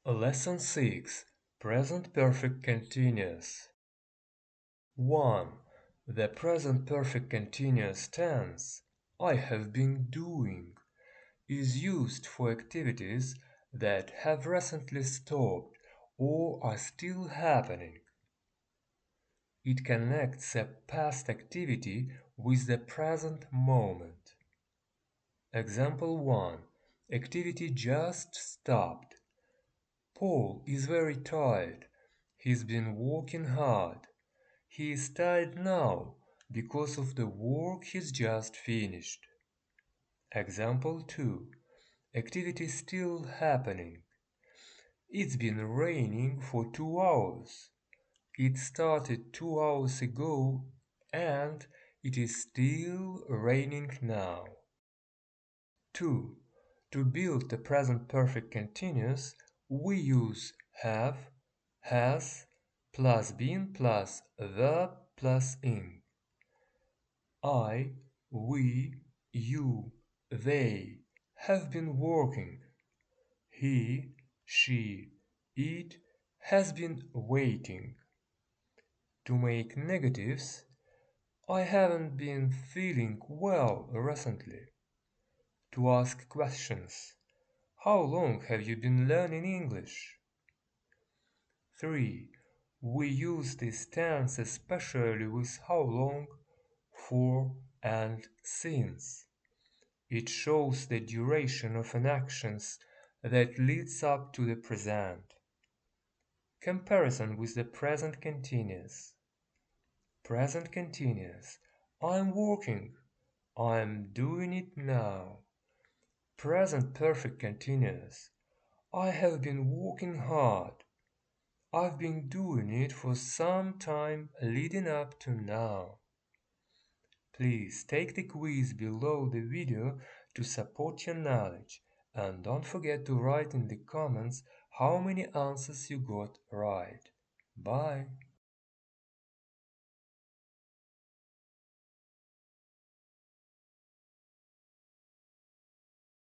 Lesson 6. Present Perfect Continuous. 1. The present perfect continuous tense, I have been doing, is used for activities that have recently stopped or are still happening. It connects a past activity with the present moment. Example 1. Activity just stopped. Paul is very tired. He's been working hard. He is tired now because of the work he's just finished. Example 2. Activity still happening. It's been raining for 2 hours. It started 2 hours ago and it is still raining now. 2. To build the present perfect continuous, we use have, has, plus been plus verb plus ing. I, we, you, they have been working. He, she, it has been waiting. To make negatives, I haven't been feeling well recently. To ask questions, how long have you been learning English? 3. We use this tense especially with how long, for, and since. It shows the duration of an action that leads up to the present. Comparison with the present continuous. Present continuous. I'm working. I'm doing it now. Present perfect continuous. I have been working hard. I've been doing it for some time leading up to now. Please take the quiz below the video to support your knowledge, and don't forget to write in the comments how many answers you got right. Bye!